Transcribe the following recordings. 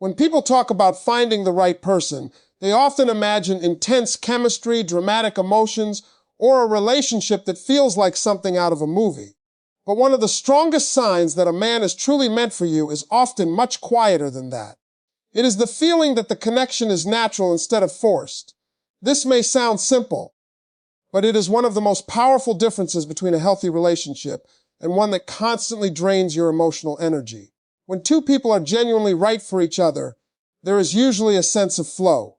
When people talk about finding the right person, they often imagine intense chemistry, dramatic emotions, or a relationship that feels like something out of a movie. But one of the strongest signs that a man is truly meant for you is often much quieter than that. It is the feeling that the connection is natural instead of forced. This may sound simple, but it is one of the most powerful differences between a healthy relationship and one that constantly drains your emotional energy. When two people are genuinely right for each other, there is usually a sense of flow,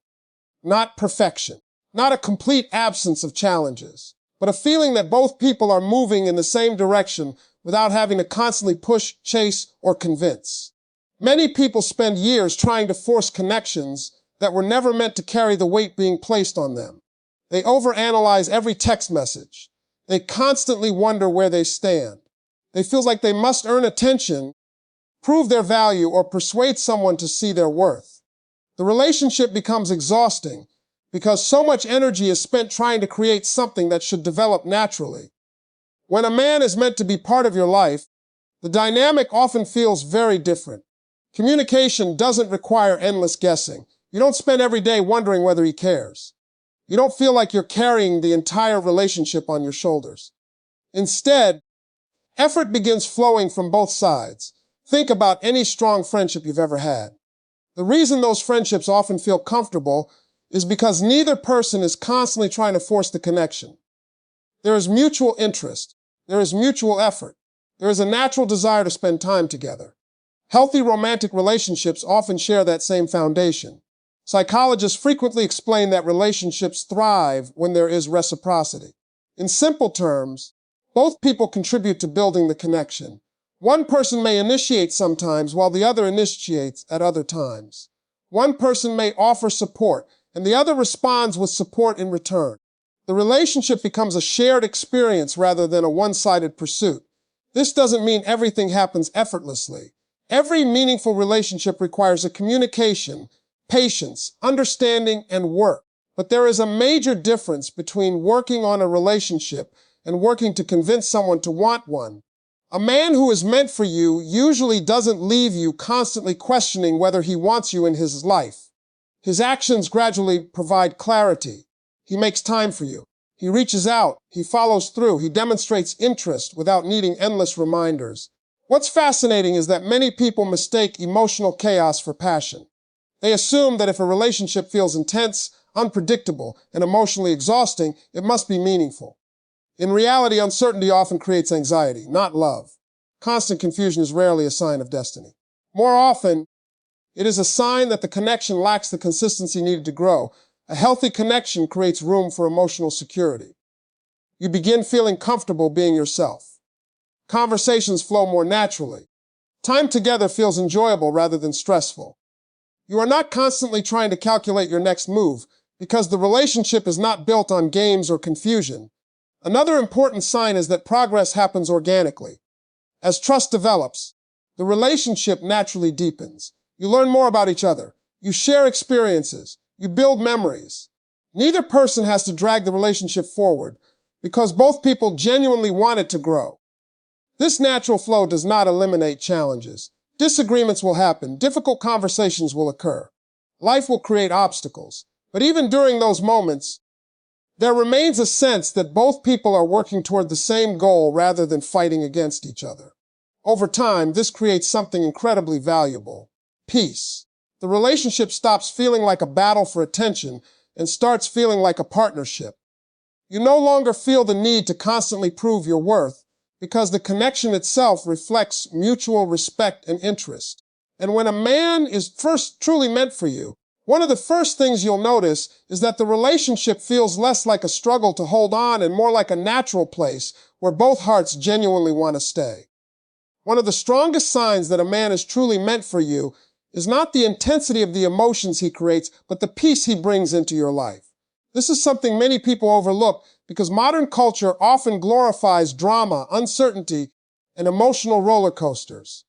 not perfection, not a complete absence of challenges, but a feeling that both people are moving in the same direction without having to constantly push, chase, or convince. Many people spend years trying to force connections that were never meant to carry the weight being placed on them. They overanalyze every text message. They constantly wonder where they stand. They feel like they must earn attention, prove their value, or persuade someone to see their worth. The relationship becomes exhausting because so much energy is spent trying to create something that should develop naturally. When a man is meant to be part of your life, the dynamic often feels very different. Communication doesn't require endless guessing. You don't spend every day wondering whether he cares. You don't feel like you're carrying the entire relationship on your shoulders. Instead, effort begins flowing from both sides. Think about any strong friendship you've ever had. The reason those friendships often feel comfortable is because neither person is constantly trying to force the connection. There is mutual interest. There is mutual effort. There is a natural desire to spend time together. Healthy romantic relationships often share that same foundation. Psychologists frequently explain that relationships thrive when there is reciprocity. In simple terms, both people contribute to building the connection. One person may initiate sometimes while the other initiates at other times. One person may offer support and the other responds with support in return. The relationship becomes a shared experience rather than a one-sided pursuit. This doesn't mean everything happens effortlessly. Every meaningful relationship requires a communication, patience, understanding, and work. But there is a major difference between working on a relationship and working to convince someone to want one. A man who is meant for you usually doesn't leave you constantly questioning whether he wants you in his life. His actions gradually provide clarity. He makes time for you. He reaches out. He follows through. He demonstrates interest without needing endless reminders. What's fascinating is that many people mistake emotional chaos for passion. They assume that if a relationship feels intense, unpredictable, and emotionally exhausting, it must be meaningful. In reality, uncertainty often creates anxiety, not love. Constant confusion is rarely a sign of destiny. More often, it is a sign that the connection lacks the consistency needed to grow. A healthy connection creates room for emotional security. You begin feeling comfortable being yourself. Conversations flow more naturally. Time together feels enjoyable rather than stressful. You are not constantly trying to calculate your next move because the relationship is not built on games or confusion. Another important sign is that progress happens organically. As trust develops, the relationship naturally deepens. You learn more about each other. You share experiences. You build memories. Neither person has to drag the relationship forward because both people genuinely want it to grow. This natural flow does not eliminate challenges. Disagreements will happen. Difficult conversations will occur. Life will create obstacles. But even during those moments, there remains a sense that both people are working toward the same goal rather than fighting against each other. Over time, this creates something incredibly valuable: peace. The relationship stops feeling like a battle for attention and starts feeling like a partnership. You no longer feel the need to constantly prove your worth because the connection itself reflects mutual respect and interest. And when a man is first truly meant for you, one of the first things you'll notice is that the relationship feels less like a struggle to hold on and more like a natural place where both hearts genuinely want to stay. One of the strongest signs that a man is truly meant for you is not the intensity of the emotions he creates, but the peace he brings into your life. This is something many people overlook because modern culture often glorifies drama, uncertainty, and emotional roller coasters.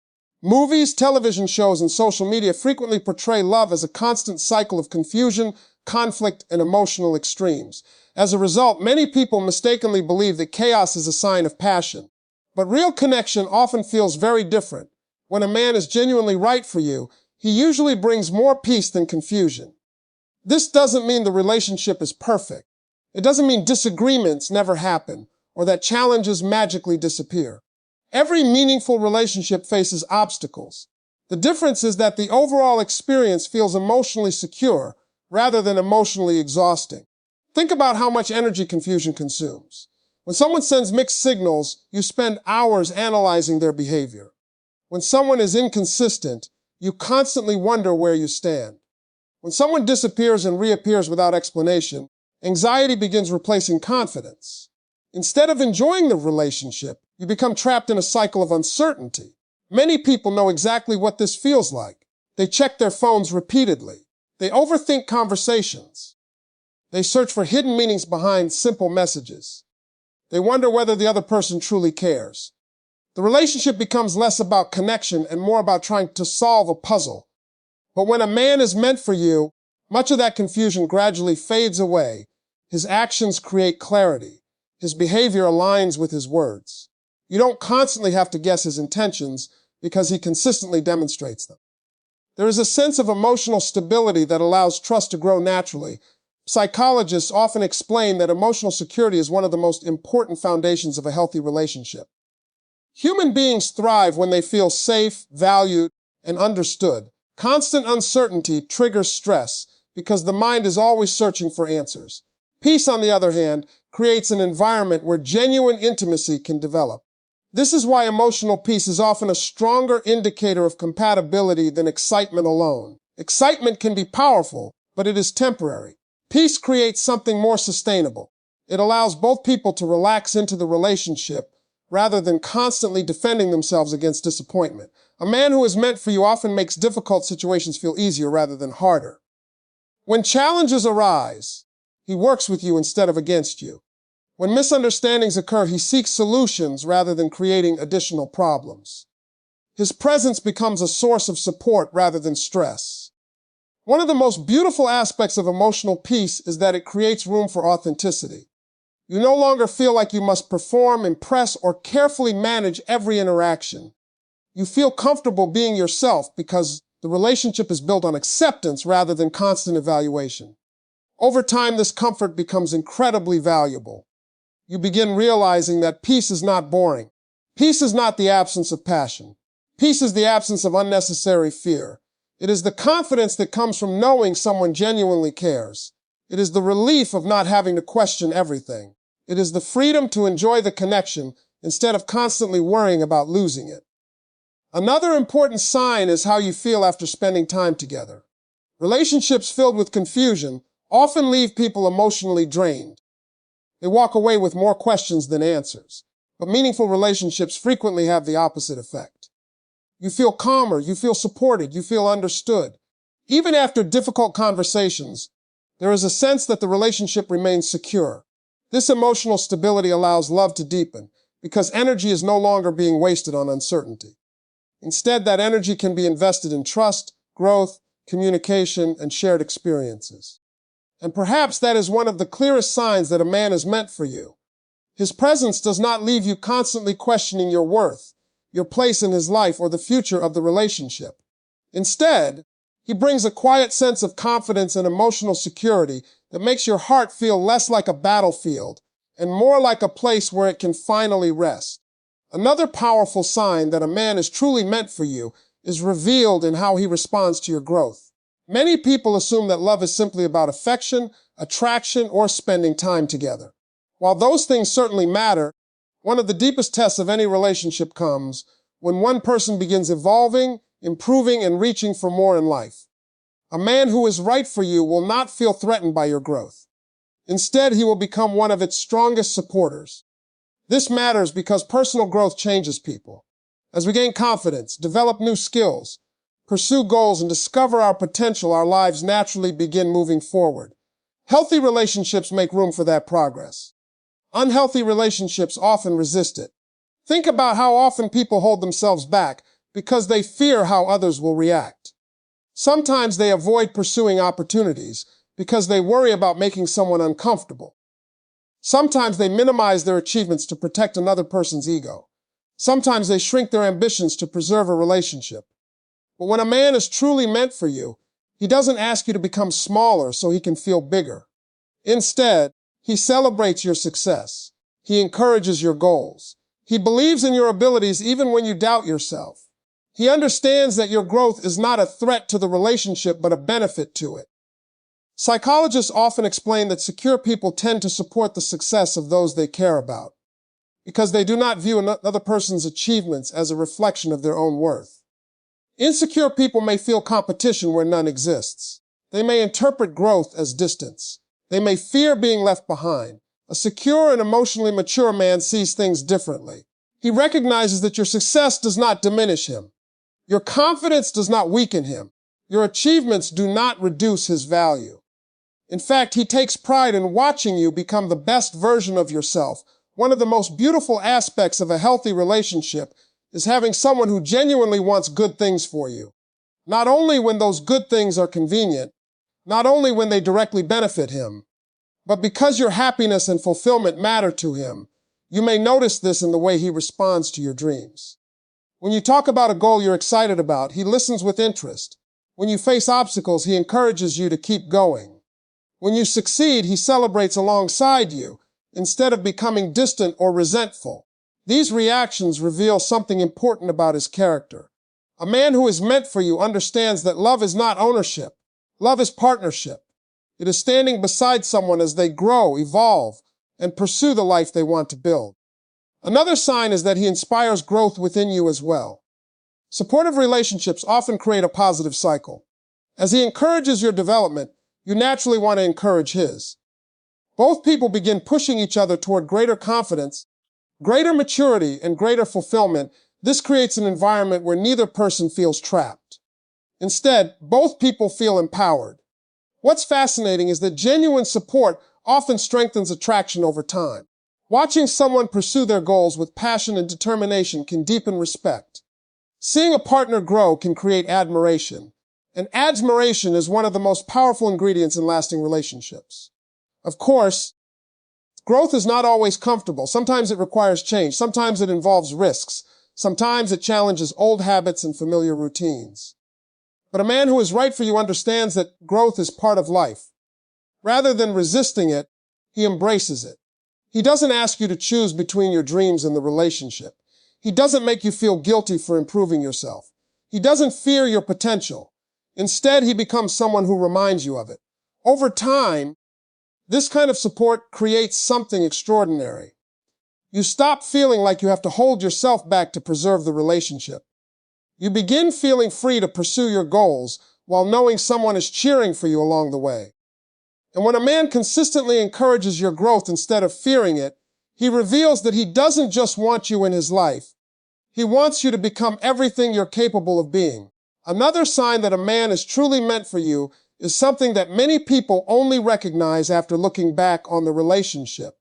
Movies, television shows, and social media frequently portray love as a constant cycle of confusion, conflict, and emotional extremes. As a result, many people mistakenly believe that chaos is a sign of passion. But real connection often feels very different. When a man is genuinely right for you, he usually brings more peace than confusion. This doesn't mean the relationship is perfect. It doesn't mean disagreements never happen or that challenges magically disappear. Every meaningful relationship faces obstacles. The difference is that the overall experience feels emotionally secure rather than emotionally exhausting. Think about how much energy confusion consumes. When someone sends mixed signals, you spend hours analyzing their behavior. When someone is inconsistent, you constantly wonder where you stand. When someone disappears and reappears without explanation, anxiety begins replacing confidence. Instead of enjoying the relationship, you become trapped in a cycle of uncertainty. Many people know exactly what this feels like. They check their phones repeatedly. They overthink conversations. They search for hidden meanings behind simple messages. They wonder whether the other person truly cares. The relationship becomes less about connection and more about trying to solve a puzzle. But when a man is meant for you, much of that confusion gradually fades away. His actions create clarity. His behavior aligns with his words. You don't constantly have to guess his intentions because he consistently demonstrates them. There is a sense of emotional stability that allows trust to grow naturally. Psychologists often explain that emotional security is one of the most important foundations of a healthy relationship. Human beings thrive when they feel safe, valued, and understood. Constant uncertainty triggers stress because the mind is always searching for answers. Peace, on the other hand, creates an environment where genuine intimacy can develop. This is why emotional peace is often a stronger indicator of compatibility than excitement alone. Excitement can be powerful, but it is temporary. Peace creates something more sustainable. It allows both people to relax into the relationship rather than constantly defending themselves against disappointment. A man who is meant for you often makes difficult situations feel easier rather than harder. When challenges arise, he works with you instead of against you. When misunderstandings occur, he seeks solutions rather than creating additional problems. His presence becomes a source of support rather than stress. One of the most beautiful aspects of emotional peace is that it creates room for authenticity. You no longer feel like you must perform, impress, or carefully manage every interaction. You feel comfortable being yourself because the relationship is built on acceptance rather than constant evaluation. Over time, this comfort becomes incredibly valuable. You begin realizing that peace is not boring. Peace is not the absence of passion. Peace is the absence of unnecessary fear. It is the confidence that comes from knowing someone genuinely cares. It is the relief of not having to question everything. It is the freedom to enjoy the connection instead of constantly worrying about losing it. Another important sign is how you feel after spending time together. Relationships filled with confusion often leave people emotionally drained. They walk away with more questions than answers. But meaningful relationships frequently have the opposite effect. You feel calmer, you feel supported, you feel understood. Even after difficult conversations, there is a sense that the relationship remains secure. This emotional stability allows love to deepen because energy is no longer being wasted on uncertainty. Instead, that energy can be invested in trust, growth, communication, and shared experiences. And perhaps that is one of the clearest signs that a man is meant for you. His presence does not leave you constantly questioning your worth, your place in his life, or the future of the relationship. Instead, he brings a quiet sense of confidence and emotional security that makes your heart feel less like a battlefield and more like a place where it can finally rest. Another powerful sign that a man is truly meant for you is revealed in how he responds to your growth. Many people assume that love is simply about affection, attraction, or spending time together. While those things certainly matter, one of the deepest tests of any relationship comes when one person begins evolving, improving, and reaching for more in life. A man who is right for you will not feel threatened by your growth. Instead, he will become one of its strongest supporters. This matters because personal growth changes people. As we gain confidence, develop new skills, pursue goals, and discover our potential, our lives naturally begin moving forward. Healthy relationships make room for that progress. Unhealthy relationships often resist it. Think about how often people hold themselves back because they fear how others will react. Sometimes they avoid pursuing opportunities because they worry about making someone uncomfortable. Sometimes they minimize their achievements to protect another person's ego. Sometimes they shrink their ambitions to preserve a relationship. But when a man is truly meant for you, he doesn't ask you to become smaller so he can feel bigger. Instead, he celebrates your success. He encourages your goals. He believes in your abilities even when you doubt yourself. He understands that your growth is not a threat to the relationship but a benefit to it. Psychologists often explain that secure people tend to support the success of those they care about because they do not view another person's achievements as a reflection of their own worth. Insecure people may feel competition where none exists. They may interpret growth as distance. They may fear being left behind. A secure and emotionally mature man sees things differently. He recognizes that your success does not diminish him. Your confidence does not weaken him. Your achievements do not reduce his value. In fact, he takes pride in watching you become the best version of yourself. One of the most beautiful aspects of a healthy relationship is having someone who genuinely wants good things for you. Not only when those good things are convenient, not only when they directly benefit him, but because your happiness and fulfillment matter to him. You may notice this in the way he responds to your dreams. When you talk about a goal you're excited about, he listens with interest. When you face obstacles, he encourages you to keep going. When you succeed, he celebrates alongside you, instead of becoming distant or resentful. These reactions reveal something important about his character. A man who is meant for you understands that love is not ownership. Love is partnership. It is standing beside someone as they grow, evolve, and pursue the life they want to build. Another sign is that he inspires growth within you as well. Supportive relationships often create a positive cycle. As he encourages your development, you naturally want to encourage his. Both people begin pushing each other toward greater confidence, greater maturity, and greater fulfillment. This creates an environment where neither person feels trapped. Instead, both people feel empowered. What's fascinating is that genuine support often strengthens attraction over time. Watching someone pursue their goals with passion and determination can deepen respect. Seeing a partner grow can create admiration, and admiration is one of the most powerful ingredients in lasting relationships. Of course, growth is not always comfortable. Sometimes it requires change. Sometimes it involves risks. Sometimes it challenges old habits and familiar routines. But a man who is right for you understands that growth is part of life. Rather than resisting it, he embraces it. He doesn't ask you to choose between your dreams and the relationship. He doesn't make you feel guilty for improving yourself. He doesn't fear your potential. Instead, he becomes someone who reminds you of it. Over time, this kind of support creates something extraordinary. You stop feeling like you have to hold yourself back to preserve the relationship. You begin feeling free to pursue your goals while knowing someone is cheering for you along the way. And when a man consistently encourages your growth instead of fearing it, he reveals that he doesn't just want you in his life. He wants you to become everything you're capable of being. Another sign that a man is truly meant for you is something that many people only recognize after looking back on the relationship.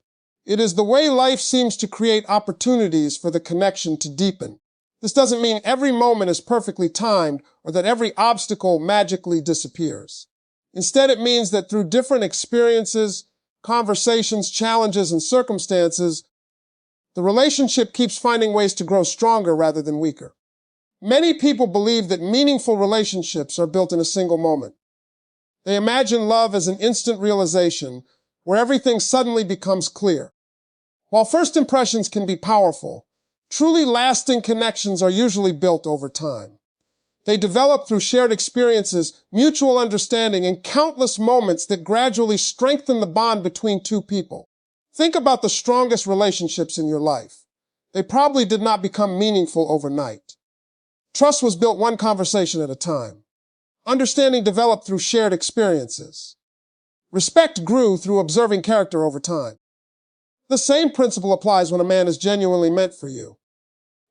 It is the way life seems to create opportunities for the connection to deepen. This doesn't mean every moment is perfectly timed or that every obstacle magically disappears. Instead, it means that through different experiences, conversations, challenges, and circumstances, the relationship keeps finding ways to grow stronger rather than weaker. Many people believe that meaningful relationships are built in a single moment. They imagine love as an instant realization where everything suddenly becomes clear. While first impressions can be powerful, truly lasting connections are usually built over time. They develop through shared experiences, mutual understanding, and countless moments that gradually strengthen the bond between two people. Think about the strongest relationships in your life. They probably did not become meaningful overnight. Trust was built one conversation at a time. Understanding developed through shared experiences. Respect grew through observing character over time. The same principle applies when a man is genuinely meant for you.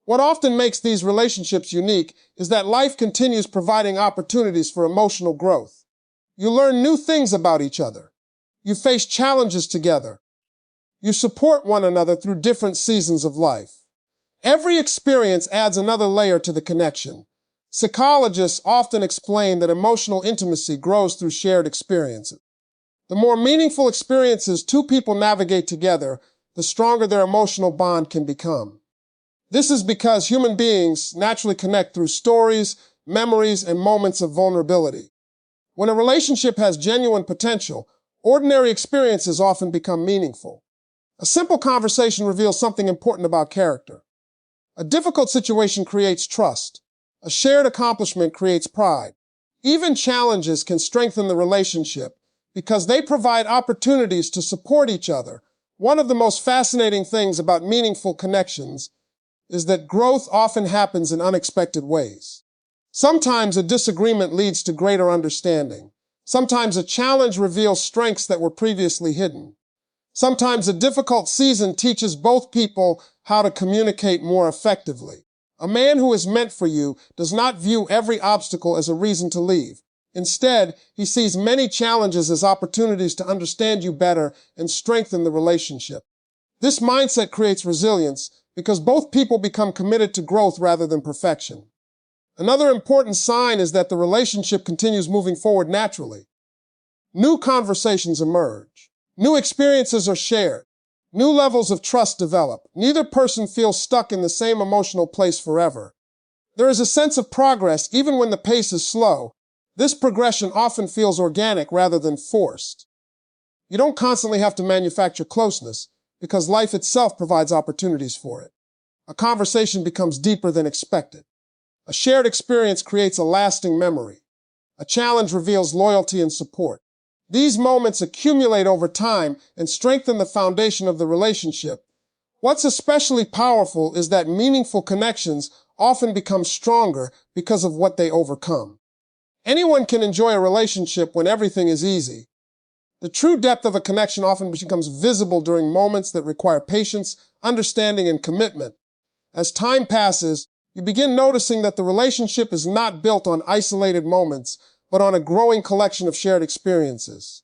What often makes these relationships unique is that life continues providing opportunities for emotional growth. You learn new things about each other. You face challenges together. You support one another through different seasons of life. Every experience adds another layer to the connection. Psychologists often explain that emotional intimacy grows through shared experiences. The more meaningful experiences two people navigate together, the stronger their emotional bond can become. This is because human beings naturally connect through stories, memories, and moments of vulnerability. When a relationship has genuine potential, ordinary experiences often become meaningful. A simple conversation reveals something important about character. A difficult situation creates trust. A shared accomplishment creates pride. Even challenges can strengthen the relationship because they provide opportunities to support each other. One of the most fascinating things about meaningful connections is that growth often happens in unexpected ways. Sometimes a disagreement leads to greater understanding. Sometimes a challenge reveals strengths that were previously hidden. Sometimes a difficult season teaches both people how to communicate more effectively. A man who is meant for you does not view every obstacle as a reason to leave. Instead, he sees many challenges as opportunities to understand you better and strengthen the relationship. This mindset creates resilience because both people become committed to growth rather than perfection. Another important sign is that the relationship continues moving forward naturally. New conversations emerge. New experiences are shared. New levels of trust develop. Neither person feels stuck in the same emotional place forever. There is a sense of progress even when the pace is slow. This progression often feels organic rather than forced. You don't constantly have to manufacture closeness because life itself provides opportunities for it. A conversation becomes deeper than expected. A shared experience creates a lasting memory. A challenge reveals loyalty and support. These moments accumulate over time and strengthen the foundation of the relationship. What's especially powerful is that meaningful connections often become stronger because of what they overcome. Anyone can enjoy a relationship when everything is easy. The true depth of a connection often becomes visible during moments that require patience, understanding, and commitment. As time passes, you begin noticing that the relationship is not built on isolated moments, but on a growing collection of shared experiences.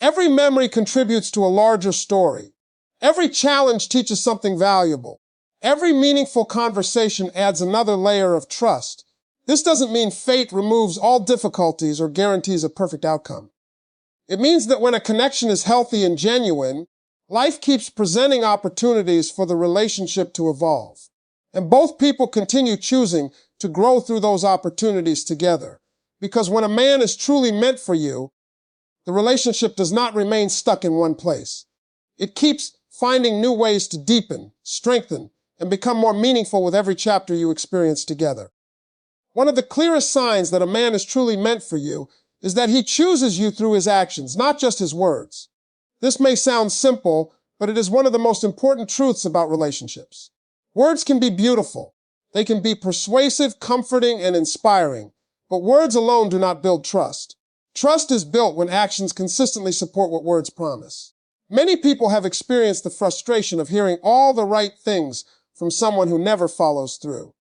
Every memory contributes to a larger story. Every challenge teaches something valuable. Every meaningful conversation adds another layer of trust. This doesn't mean fate removes all difficulties or guarantees a perfect outcome. It means that when a connection is healthy and genuine, life keeps presenting opportunities for the relationship to evolve. And both people continue choosing to grow through those opportunities together. Because when a man is truly meant for you, the relationship does not remain stuck in one place. It keeps finding new ways to deepen, strengthen, and become more meaningful with every chapter you experience together. One of the clearest signs that a man is truly meant for you is that he chooses you through his actions, not just his words. This may sound simple, but it is one of the most important truths about relationships. Words can be beautiful. They can be persuasive, comforting, and inspiring. But words alone do not build trust. Trust is built when actions consistently support what words promise. Many people have experienced the frustration of hearing all the right things from someone who never follows through.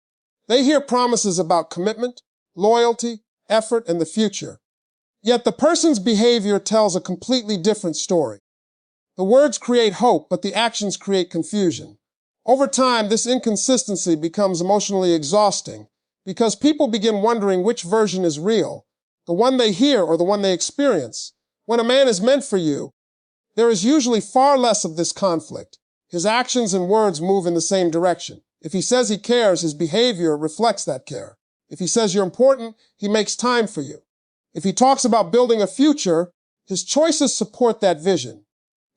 They hear promises about commitment, loyalty, effort, and the future. Yet the person's behavior tells a completely different story. The words create hope, but the actions create confusion. Over time, this inconsistency becomes emotionally exhausting because people begin wondering which version is real, the one they hear or the one they experience. When a man is meant for you, there is usually far less of this conflict. His actions and words move in the same direction. If he says he cares, his behavior reflects that care. If he says you're important, he makes time for you. If he talks about building a future, his choices support that vision.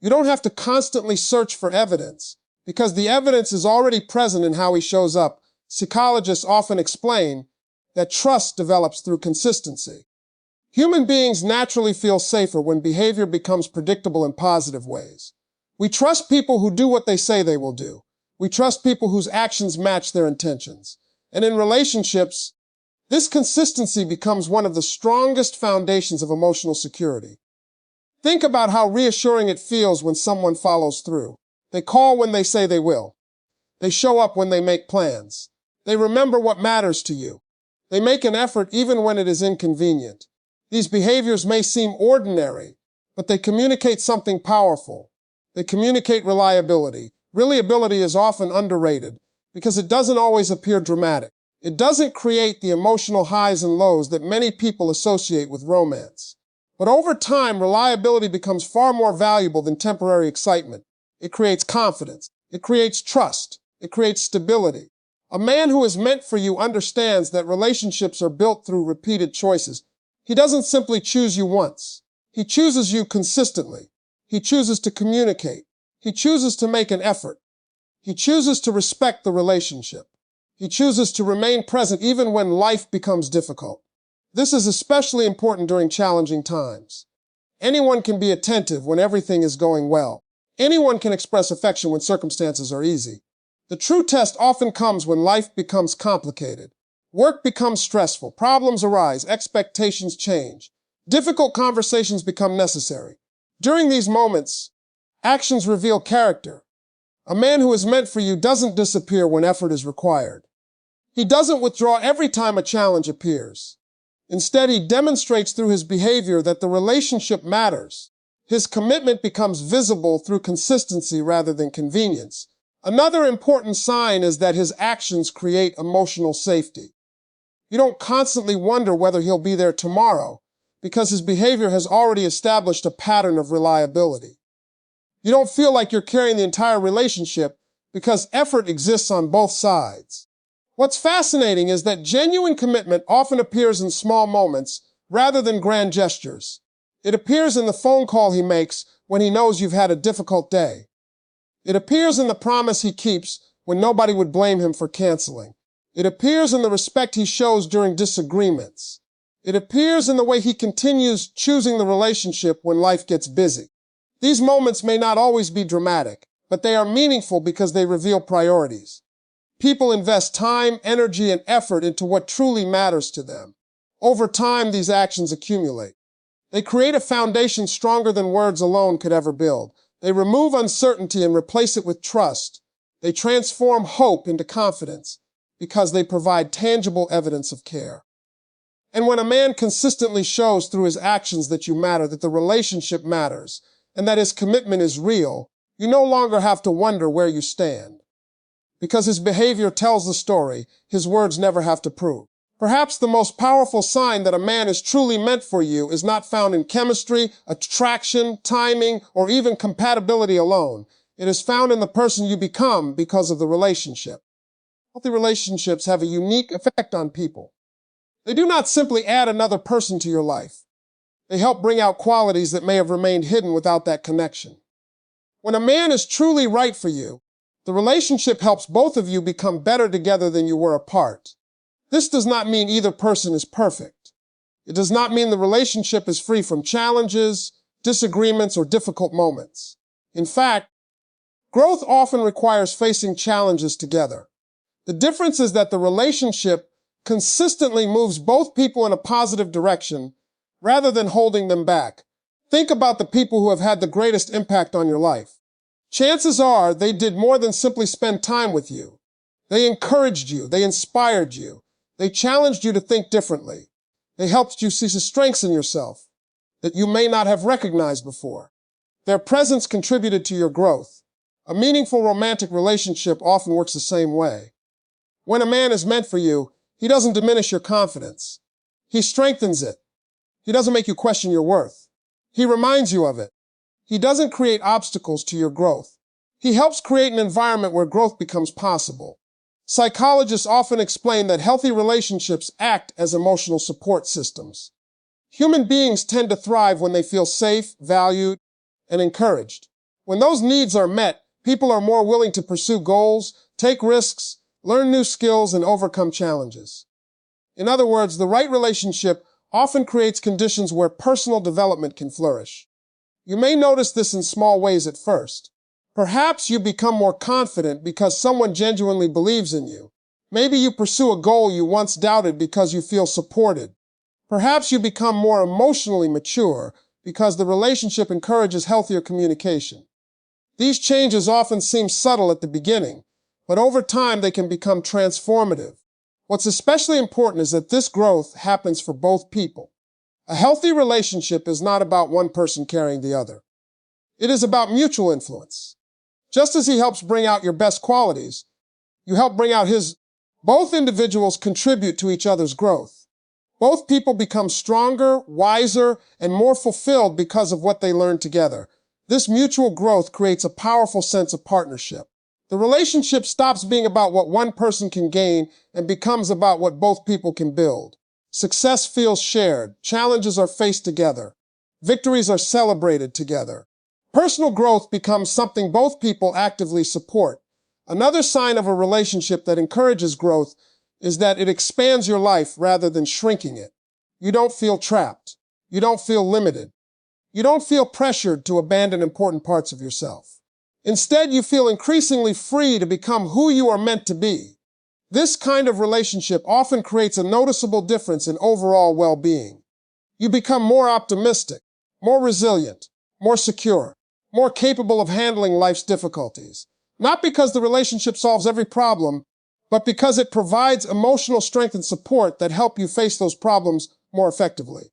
You don't have to constantly search for evidence, because the evidence is already present in how he shows up. Psychologists often explain that trust develops through consistency. Human beings naturally feel safer when behavior becomes predictable in positive ways. We trust people who do what they say they will do. We trust people whose actions match their intentions. And in relationships, this consistency becomes one of the strongest foundations of emotional security. Think about how reassuring it feels when someone follows through. They call when they say they will. They show up when they make plans. They remember what matters to you. They make an effort even when it is inconvenient. These behaviors may seem ordinary, but they communicate something powerful. They communicate reliability. Reliability is often underrated because it doesn't always appear dramatic. It doesn't create the emotional highs and lows that many people associate with romance. But over time, reliability becomes far more valuable than temporary excitement. It creates confidence. It creates trust. It creates stability. A man who is meant for you understands that relationships are built through repeated choices. He doesn't simply choose you once. He chooses you consistently. He chooses to communicate. He chooses to make an effort. He chooses to respect the relationship. He chooses to remain present even when life becomes difficult. This is especially important during challenging times. Anyone can be attentive when everything is going well. Anyone can express affection when circumstances are easy. The true test often comes when life becomes complicated. Work becomes stressful, problems arise, expectations change. Difficult conversations become necessary. During these moments, actions reveal character. A man who is meant for you doesn't disappear when effort is required. He doesn't withdraw every time a challenge appears. Instead, he demonstrates through his behavior that the relationship matters. His commitment becomes visible through consistency rather than convenience. Another important sign is that his actions create emotional safety. You don't constantly wonder whether he'll be there tomorrow because his behavior has already established a pattern of reliability. You don't feel like you're carrying the entire relationship because effort exists on both sides. What's fascinating is that genuine commitment often appears in small moments rather than grand gestures. It appears in the phone call he makes when he knows you've had a difficult day. It appears in the promise he keeps when nobody would blame him for canceling. It appears in the respect he shows during disagreements. It appears in the way he continues choosing the relationship when life gets busy. These moments may not always be dramatic, but they are meaningful because they reveal priorities. People invest time, energy, and effort into what truly matters to them. Over time, these actions accumulate. They create a foundation stronger than words alone could ever build. They remove uncertainty and replace it with trust. They transform hope into confidence because they provide tangible evidence of care. And when a man consistently shows through his actions that you matter, that the relationship matters, and that his commitment is real, you no longer have to wonder where you stand. Because his behavior tells the story, his words never have to prove. Perhaps the most powerful sign that a man is truly meant for you is not found in chemistry, attraction, timing, or even compatibility alone. It is found in the person you become because of the relationship. Healthy relationships have a unique effect on people. They do not simply add another person to your life. They help bring out qualities that may have remained hidden without that connection. When a man is truly right for you, the relationship helps both of you become better together than you were apart. This does not mean either person is perfect. It does not mean the relationship is free from challenges, disagreements, or difficult moments. In fact, growth often requires facing challenges together. The difference is that the relationship consistently moves both people in a positive direction rather than holding them back. Think about the people who have had the greatest impact on your life. Chances are they did more than simply spend time with you. They encouraged you. They inspired you. They challenged you to think differently. They helped you see the strengths in yourself that you may not have recognized before. Their presence contributed to your growth. A meaningful romantic relationship often works the same way. When a man is meant for you, he doesn't diminish your confidence. He strengthens it. He doesn't make you question your worth. He reminds you of it. He doesn't create obstacles to your growth. He helps create an environment where growth becomes possible. Psychologists often explain that healthy relationships act as emotional support systems. Human beings tend to thrive when they feel safe, valued, and encouraged. When those needs are met, people are more willing to pursue goals, take risks, learn new skills, and overcome challenges. In other words, the right relationship often creates conditions where personal development can flourish. You may notice this in small ways at first. Perhaps you become more confident because someone genuinely believes in you. Maybe you pursue a goal you once doubted because you feel supported. Perhaps you become more emotionally mature because the relationship encourages healthier communication. These changes often seem subtle at the beginning, but over time they can become transformative. What's especially important is that this growth happens for both people. A healthy relationship is not about one person carrying the other. It is about mutual influence. Just as he helps bring out your best qualities, you help bring out his. Both individuals contribute to each other's growth. Both people become stronger, wiser, and more fulfilled because of what they learn together. This mutual growth creates a powerful sense of partnership. The relationship stops being about what one person can gain and becomes about what both people can build. Success feels shared. Challenges are faced together. Victories are celebrated together. Personal growth becomes something both people actively support. Another sign of a relationship that encourages growth is that it expands your life rather than shrinking it. You don't feel trapped. You don't feel limited. You don't feel pressured to abandon important parts of yourself. Instead, you feel increasingly free to become who you are meant to be. This kind of relationship often creates a noticeable difference in overall well-being. You become more optimistic, more resilient, more secure, more capable of handling life's difficulties. Not because the relationship solves every problem, but because it provides emotional strength and support that help you face those problems more effectively.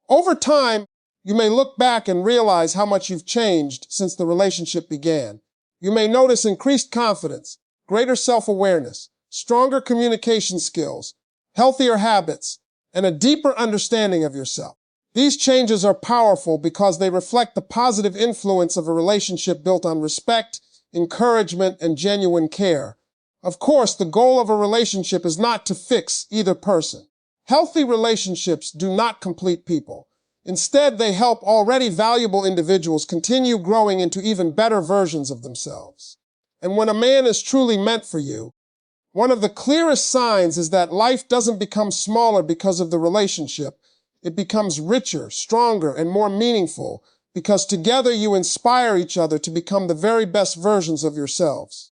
Over time, you may look back and realize how much you've changed since the relationship began. You may notice increased confidence, greater self-awareness, stronger communication skills, healthier habits, and a deeper understanding of yourself. These changes are powerful because they reflect the positive influence of a relationship built on respect, encouragement, and genuine care. Of course, the goal of a relationship is not to fix either person. Healthy relationships do not complete people. Instead, they help already valuable individuals continue growing into even better versions of themselves. And when a man is truly meant for you, one of the clearest signs is that life doesn't become smaller because of the relationship. It becomes richer, stronger, and more meaningful because together you inspire each other to become the very best versions of yourselves.